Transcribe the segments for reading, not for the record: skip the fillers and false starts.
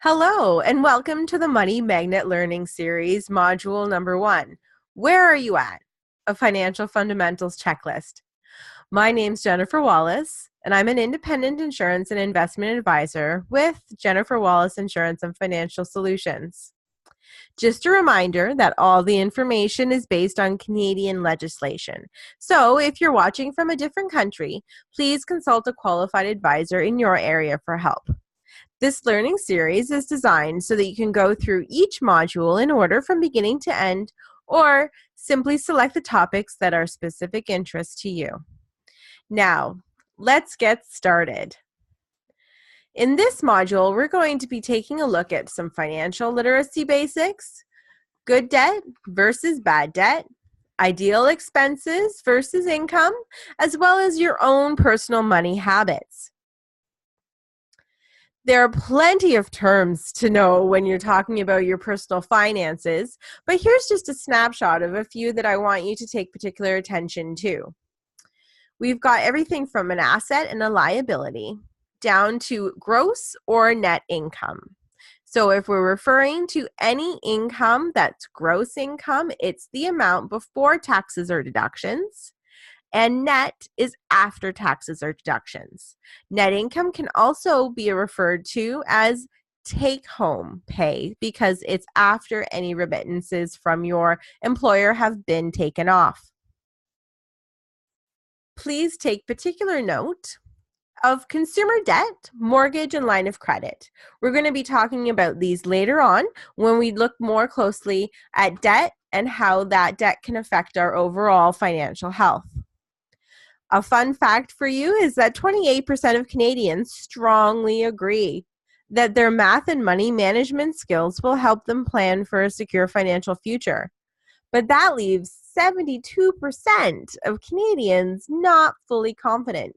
Hello, and welcome to the Money Magnet Learning Series, Module Number 1. Where are you at? A Financial Fundamentals Checklist. My name's Jennifer Wallace, and I'm an independent insurance and investment advisor with Jennifer Wallace Insurance and Financial Solutions. Just a reminder that all the information is based on Canadian legislation. So if you're watching from a different country, please consult a qualified advisor in your area for help. This learning series is designed so that you can go through each module in order from beginning to end, or simply select the topics that are specific interest to you. Now, let's get started. In this module, we're going to be taking a look at some financial literacy basics, good debt versus bad debt, ideal expenses versus income, as well as your own personal money habits. There are plenty of terms to know when you're talking about your personal finances, but here's just a snapshot of a few that I want you to take particular attention to. We've got everything from an asset and a liability down to gross or net income. So if we're referring to any income that's gross income, it's the amount before taxes or deductions. And net is after taxes or deductions. Net income can also be referred to as take-home pay because it's after any remittances from your employer have been taken off. Please take particular note of consumer debt, mortgage, and line of credit. We're going to be talking about these later on when we look more closely at debt and how that debt can affect our overall financial health. A fun fact for you is that 28% of Canadians strongly agree that their math and money management skills will help them plan for a secure financial future. But that leaves 72% of Canadians not fully confident.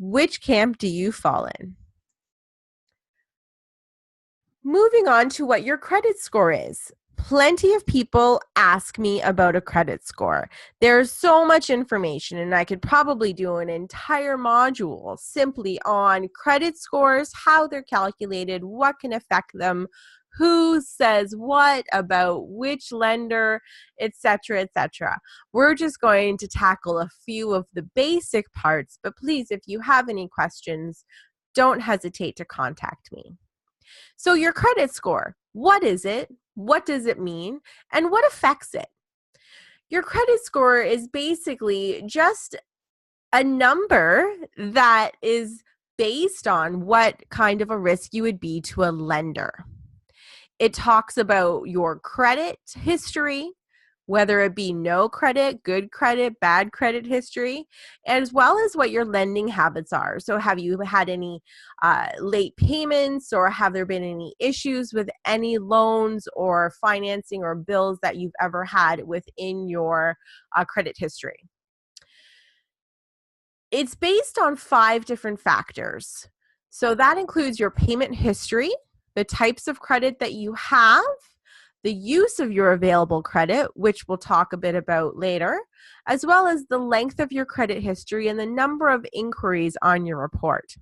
Which camp do you fall in? Moving on to what your credit score is. Plenty of people ask me about a credit score. There's so much information, and I could probably do an entire module simply on credit scores, how they're calculated, what can affect them, who says what about which lender, etc., etc. We're just going to tackle a few of the basic parts, but please, if you have any questions, don't hesitate to contact me. So your credit score, what is it? What does it mean? And what affects it? Your credit score is basically just a number that is based on what kind of a risk you would be to a lender. It talks about your credit history, whether it be no credit, good credit, bad credit history, as well as what your lending habits are. So have you had any late payments, or have there been any issues with any loans or financing or bills that you've ever had within your credit history? It's based on 5 different factors. So that includes your payment history, the types of credit that you have, the use of your available credit, which we'll talk a bit about later, as well as the length of your credit history and the number of inquiries on your report.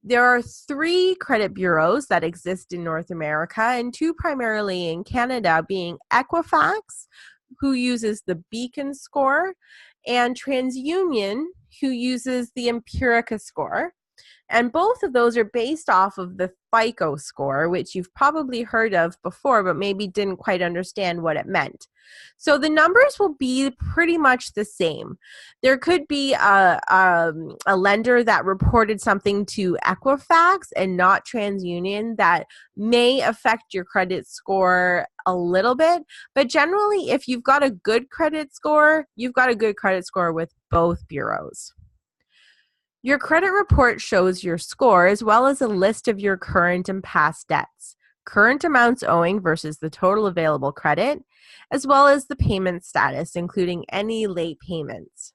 There are 3 credit bureaus that exist in North America and 2 primarily in Canada, being Equifax, who uses the Beacon score, and TransUnion, who uses the Empirica score. And both of those are based off of the FICO score, which you've probably heard of before, but maybe didn't quite understand what it meant. So the numbers will be pretty much the same. There could be a lender that reported something to Equifax and not TransUnion that may affect your credit score a little bit. But generally, if you've got a good credit score, you've got a good credit score with both bureaus. Your credit report shows your score as well as a list of your current and past debts, current amounts owing versus the total available credit, as well as the payment status, including any late payments.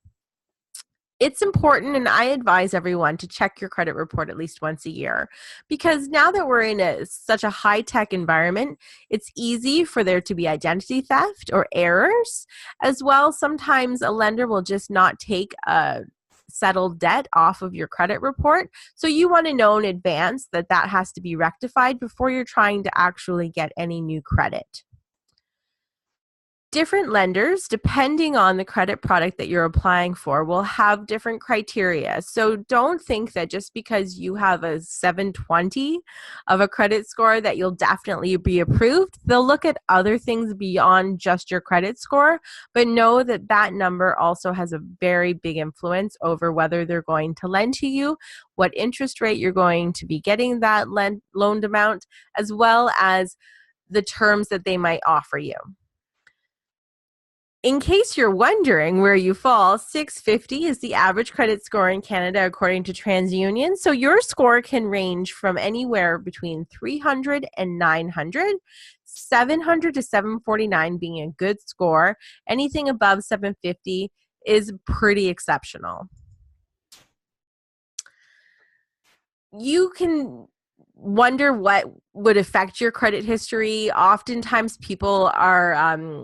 It's important, and I advise everyone to check your credit report at least once a year, because now that we're in such a high-tech environment, it's easy for there to be identity theft or errors. As well, sometimes a lender will just not take a settled debt off of your credit report. So you want to know in advance that that has to be rectified before you're trying to actually get any new credit. Different lenders, depending on the credit product that you're applying for, will have different criteria. So don't think that just because you have a 720 of a credit score that you'll definitely be approved. They'll look at other things beyond just your credit score, but know that that number also has a very big influence over whether they're going to lend to you, what interest rate you're going to be getting that loaned amount, as well as the terms that they might offer you. In case you're wondering where you fall, 650 is the average credit score in Canada according to TransUnion. So your score can range from anywhere between 300 and 900, 700 to 749 being a good score. Anything above 750 is pretty exceptional. You can wonder what would affect your credit history. Oftentimes people are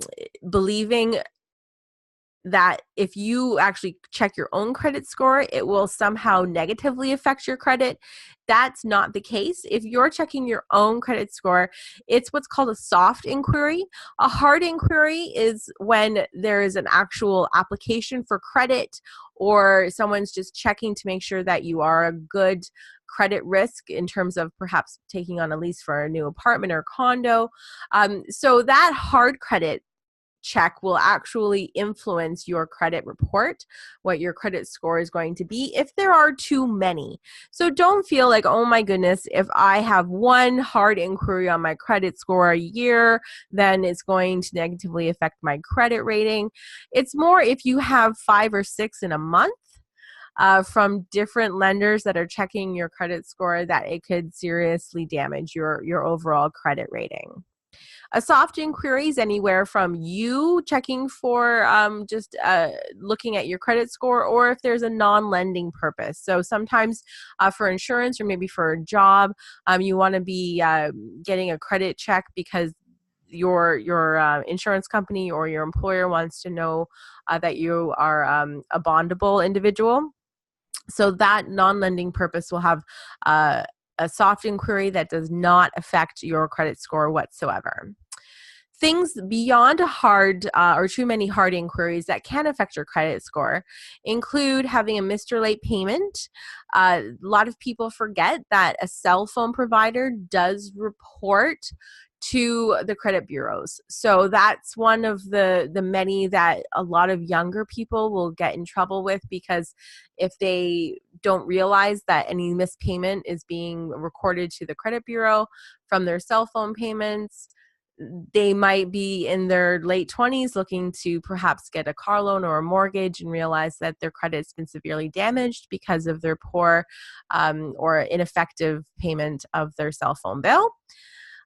believing that if you actually check your own credit score, it will somehow negatively affect your credit. That's not the case. If you're checking your own credit score, it's what's called a soft inquiry. A hard inquiry is when there is an actual application for credit, or someone's just checking to make sure that you are a good credit risk in terms of perhaps taking on a lease for a new apartment or condo. So that hard credit check will actually influence your credit report, what your credit score is going to be if there are too many. So don't feel like, oh my goodness, if I have one hard inquiry on my credit score a year, then it's going to negatively affect my credit rating. It's more if you have 5 or 6 in a month from different lenders that are checking your credit score, that it could seriously damage your overall credit rating. A soft inquiry is anywhere from you checking for just looking at your credit score, or if there's a non-lending purpose. So sometimes for insurance or maybe for a job, you want to be getting a credit check because your insurance company or your employer wants to know that you are a bondable individual. So that non-lending purpose will have a soft inquiry that does not affect your credit score whatsoever. Things beyond a hard or too many hard inquiries that can affect your credit score include having a missed or late payment. A lot of people forget that a cell phone provider does report to the credit bureaus. So that's one of the many that a lot of younger people will get in trouble with, because if they don't realize that any missed payment is being recorded to the credit bureau from their cell phone payments, they might be in their late 20s looking to perhaps get a car loan or a mortgage and realize that their credit's been severely damaged because of their poor or ineffective payment of their cell phone bill.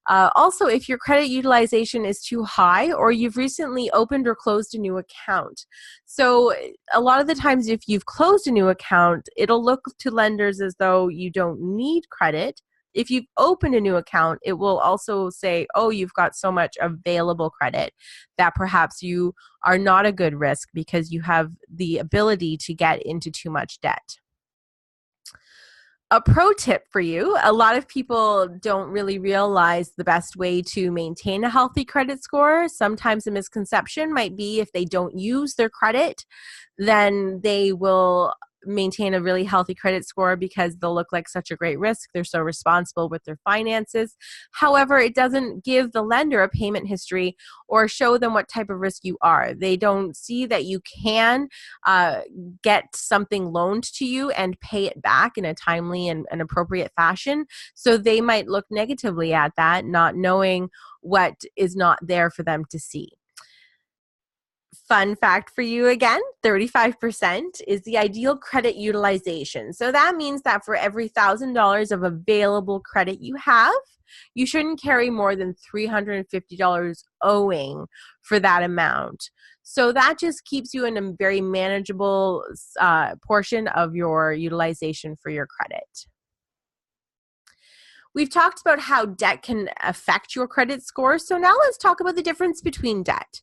Also, if your credit utilization is too high, or you've recently opened or closed a new account. So a lot of the times if you've closed a new account, it'll look to lenders as though you don't need credit. If you've opened a new account, it will also say, oh, you've got so much available credit that perhaps you are not a good risk because you have the ability to get into too much debt. A pro tip for you: a lot of people don't really realize the best way to maintain a healthy credit score. Sometimes a misconception might be if they don't use their credit, then they will maintain a really healthy credit score because they'll look like such a great risk. They're so responsible with their finances. However, it doesn't give the lender a payment history or show them what type of risk you are. They don't see that you can get something loaned to you and pay it back in a timely and an appropriate fashion. So they might look negatively at that, not knowing what is not there for them to see. Fun fact for you again, 35% is the ideal credit utilization. So that means that for every $1,000 of available credit you have, you shouldn't carry more than $350 owing for that amount. So that just keeps you in a very manageable portion of your utilization for your credit. We've talked about how debt can affect your credit score. So now let's talk about the difference between debt.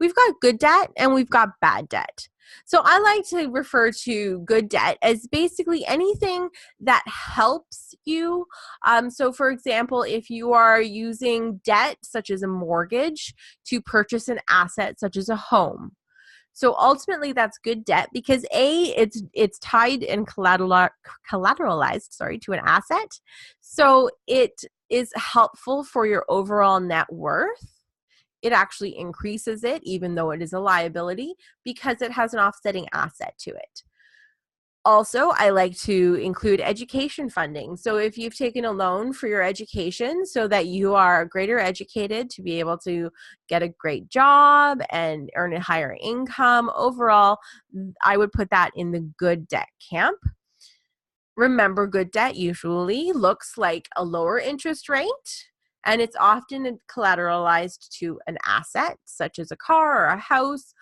we've got good debt and we've got bad debt. So I like to refer to good debt as basically anything that helps you. So for example, if you are using debt such as a mortgage to purchase an asset such as a home. So ultimately that's good debt because it's tied and collateralized, to an asset. So it is helpful for your overall net worth. It actually increases it, even though it is a liability, because it has an offsetting asset to it. Also, I like to include education funding. So if you've taken a loan for your education so that you are greater educated to be able to get a great job and earn a higher income, overall, I would put that in the good debt camp. Remember, good debt usually looks like a lower interest rate, and it's often collateralized to an asset, such as a car or a house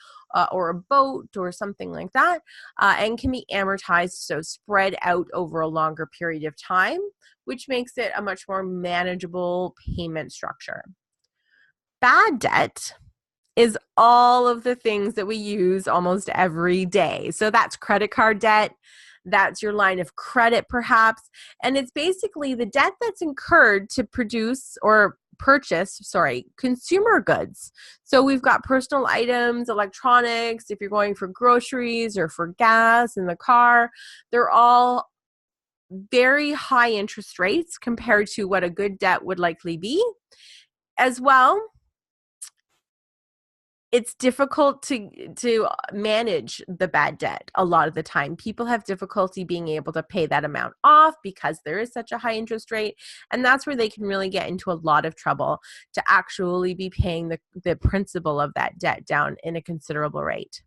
or a boat or something like that, and can be amortized, so spread out over a longer period of time, which makes it a much more manageable payment structure. Bad debt is all of the things that we use almost every day. So that's credit card debt. That's your line of credit, perhaps. And it's basically the debt that's incurred to produce or purchase, consumer goods. So we've got personal items, electronics, if you're going for groceries or for gas in the car, they're all very high interest rates compared to what a good debt would likely be. As well, it's difficult to manage the bad debt a lot of the time. People have difficulty being able to pay that amount off because there is such a high interest rate, and that's where they can really get into a lot of trouble to actually be paying the principal of that debt down in a considerable rate.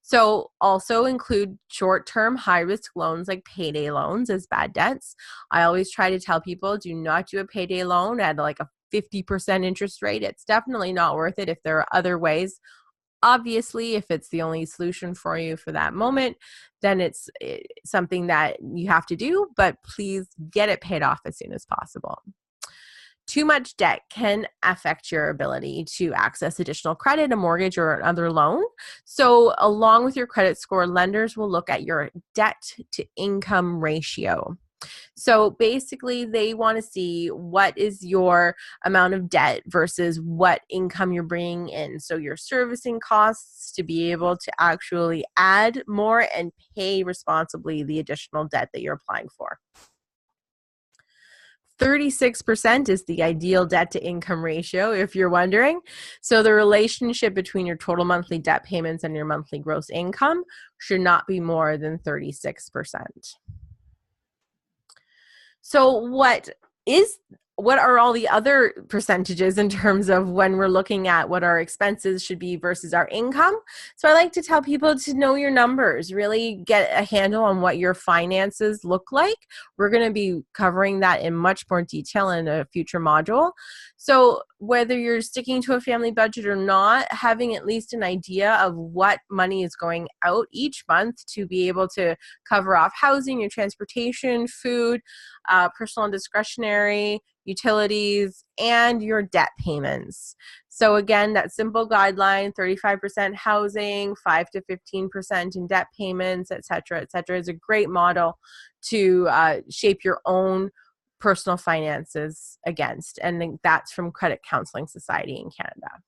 So also include short-term high-risk loans like payday loans as bad debts. I always try to tell people, do not do a payday loan at like a 50% interest rate. It's definitely not worth it if there are other ways. Obviously, if it's the only solution for you for that moment, then it's something that you have to do, but please get it paid off as soon as possible. Too much debt can affect your ability to access additional credit, a mortgage, or another loan. So along with your credit score, lenders will look at your debt to income ratio. So basically, they want to see what is your amount of debt versus what income you're bringing in. So your servicing costs to be able to actually add more and pay responsibly the additional debt that you're applying for. 36% is the ideal debt to income ratio, if you're wondering. So the relationship between your total monthly debt payments and your monthly gross income should not be more than 36%. So what are all the other percentages in terms of when we're looking at what our expenses should be versus our income? So I like to tell people to know your numbers, really get a handle on what your finances look like. We're going to be covering that in much more detail in a future module. So whether you're sticking to a family budget or not, having at least an idea of what money is going out each month to be able to cover off housing, your transportation, food, personal and discretionary, utilities, and your debt payments. So again, that simple guideline, 35% housing, 5 to 15% in debt payments, et cetera, is a great model to shape your own personal finances against. And that's from Credit Counseling Society in Canada.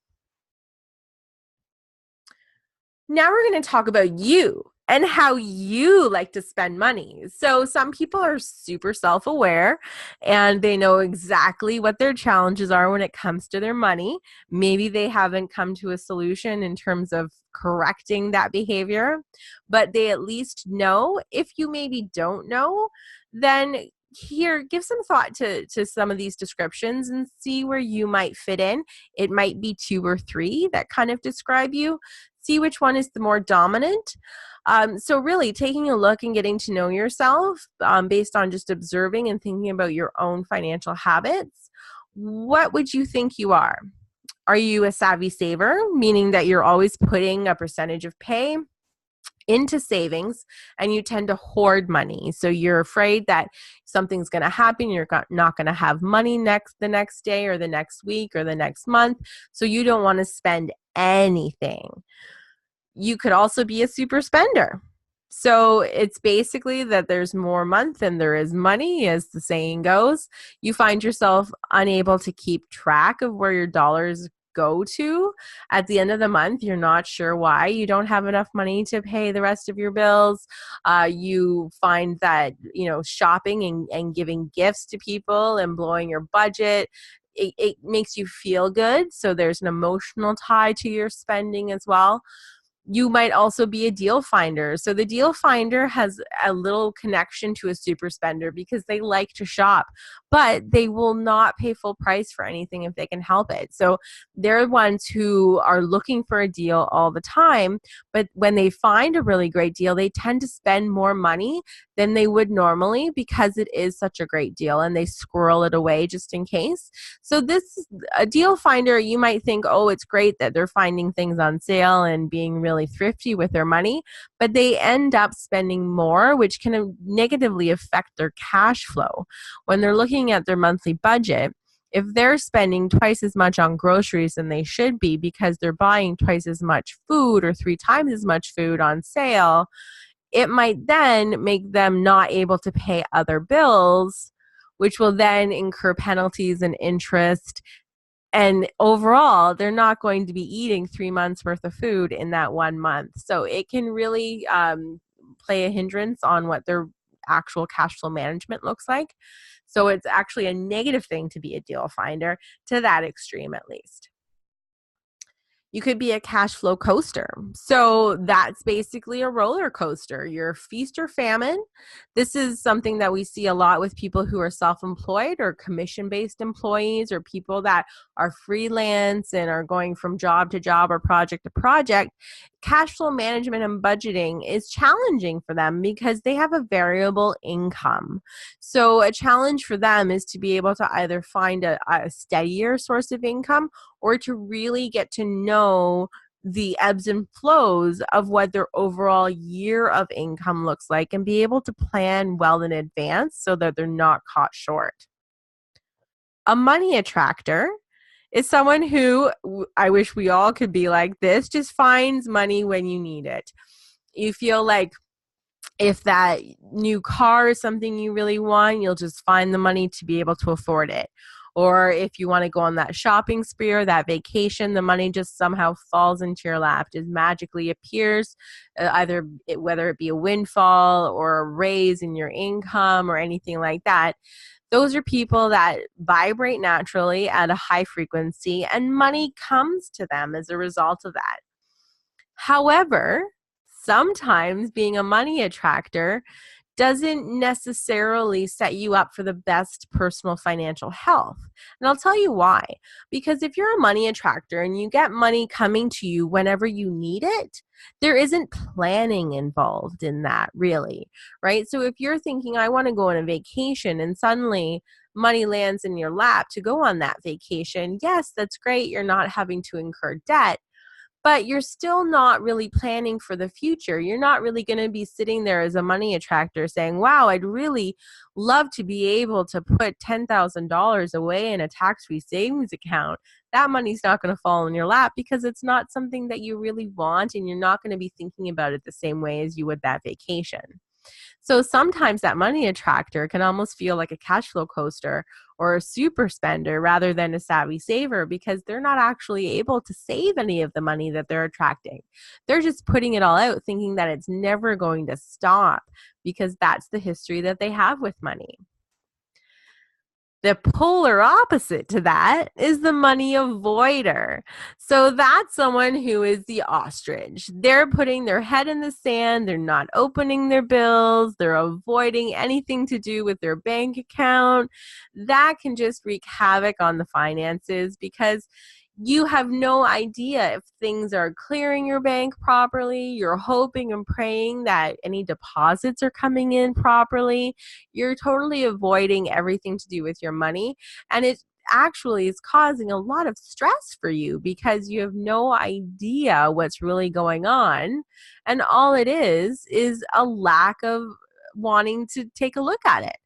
Now we're going to talk about you and how you like to spend money. So some people are super self-aware and they know exactly what their challenges are when it comes to their money. Maybe they haven't come to a solution in terms of correcting that behavior, but they at least know. If you maybe don't know, then here, give some thought to some of these descriptions and see where you might fit in. It might be 2 or 3 that kind of describe you. See which one is the more dominant. So really taking a look and getting to know yourself based on just observing and thinking about your own financial habits. What would you think you are? Are you a savvy saver, meaning that you're always putting a percentage of pay into savings and you tend to hoard money? So you're afraid that something's going to happen, you're not going to have money the next day or the next week or the next month, so you don't want to spend anything. You could also be a super spender. So it's basically that there's more month than there is money, as the saying goes. You find yourself unable to keep track of where your dollars go to at the end of the month. You're not sure why. You don't have enough money to pay the rest of your bills. You find that, shopping and giving gifts to people and blowing your budget, it makes you feel good. So there's an emotional tie to your spending as well. You might also be a deal finder. So the deal finder has a little connection to a super spender because they like to shop, but they will not pay full price for anything if they can help it. So they're ones who are looking for a deal all the time, but when they find a really great deal, they tend to spend more money than they would normally because it is such a great deal, and they squirrel it away just in case. So a deal finder, you might think, oh, it's great that they're finding things on sale and being really thrifty with their money, but they end up spending more, which can negatively affect their cash flow. When they're looking at their monthly budget, if they're spending twice as much on groceries than they should be because they're buying twice as much food or 3 times as much food on sale, it might then make them not able to pay other bills, which will then incur penalties and interest. And overall, they're not going to be eating 3 months worth of food in that 1 month. So it can really play a hindrance on what their actual cash flow management looks like. So it's actually a negative thing to be a deal finder, to that extreme at least. You could be a cash flow coaster. So that's basically a roller coaster. You're feast or famine. This is something that we see a lot with people who are self-employed or commission-based employees, or people that are freelance and are going from job to job or project to project. Cash flow management and budgeting is challenging for them because they have a variable income. So a challenge for them is to be able to either find a steadier source of income, or to really get to know the ebbs and flows of what their overall year of income looks like and be able to plan well in advance so that they're not caught short. A money attractor is someone who, I wish we all could be like this, just finds money when you need it. You feel like if that new car is something you really want, you'll just find the money to be able to afford it. Or if you want to go on that shopping spree or that vacation, the money just somehow falls into your lap, just magically appears, whether it be a windfall or a raise in your income or anything like that. Those are people that vibrate naturally at a high frequency, and money comes to them as a result of that. However, sometimes being a money attractor doesn't necessarily set you up for the best personal financial health. And I'll tell you why. Because if you're a money attractor and you get money coming to you whenever you need it, there isn't planning involved in that, really, right? So if you're thinking, I want to go on a vacation, and suddenly money lands in your lap to go on that vacation, yes, that's great. You're not having to incur debt, but you're still not really planning for the future. You're not really going to be sitting there as a money attractor saying, wow, I'd really love to be able to put $10,000 away in a tax-free savings account. That money's not going to fall in your lap because it's not something that you really want, and you're not going to be thinking about it the same way as you would that vacation. So sometimes that money attractor can almost feel like a cash flow coaster or a super spender rather than a savvy saver, because they're not actually able to save any of the money that they're attracting. They're just putting it all out thinking that it's never going to stop because that's the history that they have with money. The polar opposite to that is the money avoider. So that's someone who is the ostrich. They're putting their head in the sand. They're not opening their bills. They're avoiding anything to do with their bank account. That can just wreak havoc on the finances because you have no idea if things are clearing your bank properly. You're hoping and praying that any deposits are coming in properly. You're totally avoiding everything to do with your money. And it actually is causing a lot of stress for you because you have no idea what's really going on. And all it is a lack of wanting to take a look at it.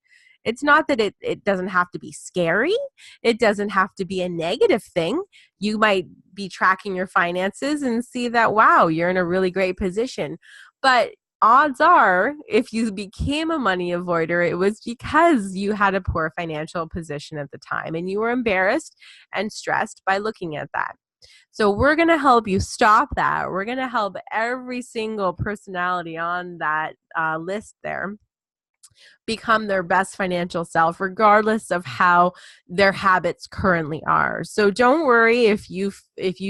It's not that it doesn't have to be scary. It doesn't have to be a negative thing. You might be tracking your finances and see that, wow, you're in a really great position. But odds are, if you became a money avoider, it was because you had a poor financial position at the time and you were embarrassed and stressed by looking at that. So we're going to help you stop that. We're going to help every single personality on that list there become their best financial self, regardless of how their habits currently are. So don't worry if you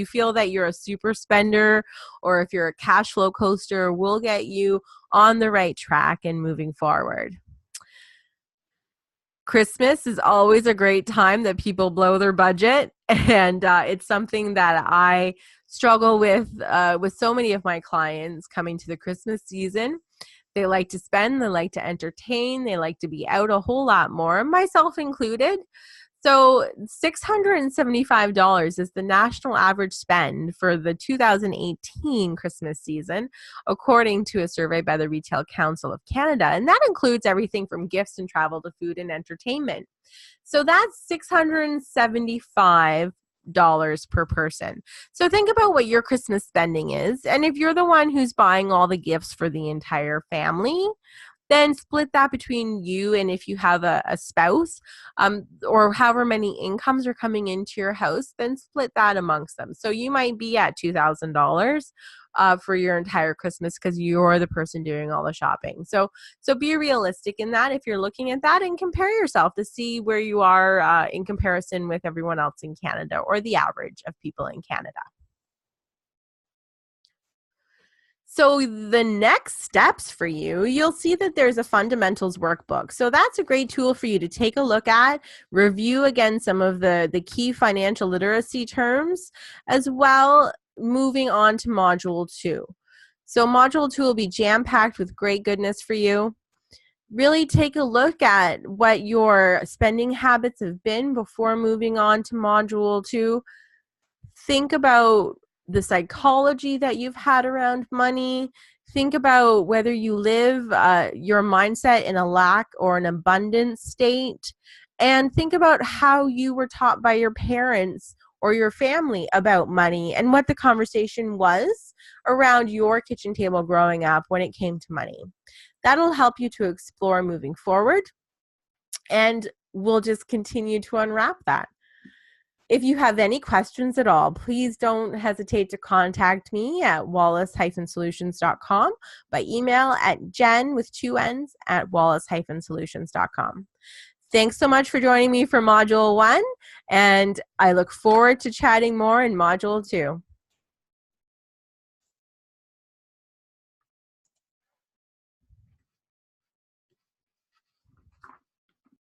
feel that you're a super spender or if you're a cash flow coaster. We'll get you on the right track and moving forward. Christmas is always a great time that people blow their budget, and it's something that I struggle with so many of my clients coming to the Christmas season. They like to spend, they like to entertain, they like to be out a whole lot more, myself included. So $675 is the national average spend for the 2018 Christmas season, according to a survey by the Retail Council of Canada. And that includes everything from gifts and travel to food and entertainment. So that's $675 per person. So think about what your Christmas spending is. And if you're the one who's buying all the gifts for the entire family, then split that between you and if you have a spouse, or however many incomes are coming into your house, then split that amongst them. So you might be at $2,000 for your entire Christmas because you're the person doing all the shopping. So be realistic in that if you're looking at that, and compare yourself to see where you are in comparison with everyone else in Canada or the average of people in Canada. So the next steps for you, you'll see that there's a fundamentals workbook. So that's a great tool for you to take a look at, review again some of the key financial literacy terms, as well moving on to module 2. So module 2 will be jam-packed with great goodness for you. Really take a look at what your spending habits have been before moving on to module 2. Think about the psychology that you've had around money. Think about whether you live your mindset in a lack or an abundance state. And think about how you were taught by your parents or your family about money and what the conversation was around your kitchen table growing up when it came to money. That'll help you to explore moving forward. And we'll just continue to unwrap that. If you have any questions at all, please don't hesitate to contact me at wallace-solutions.com, by email at jen with 2 N's at wallace-solutions.com. Thanks so much for joining me for Module 1, and I look forward to chatting more in Module 2.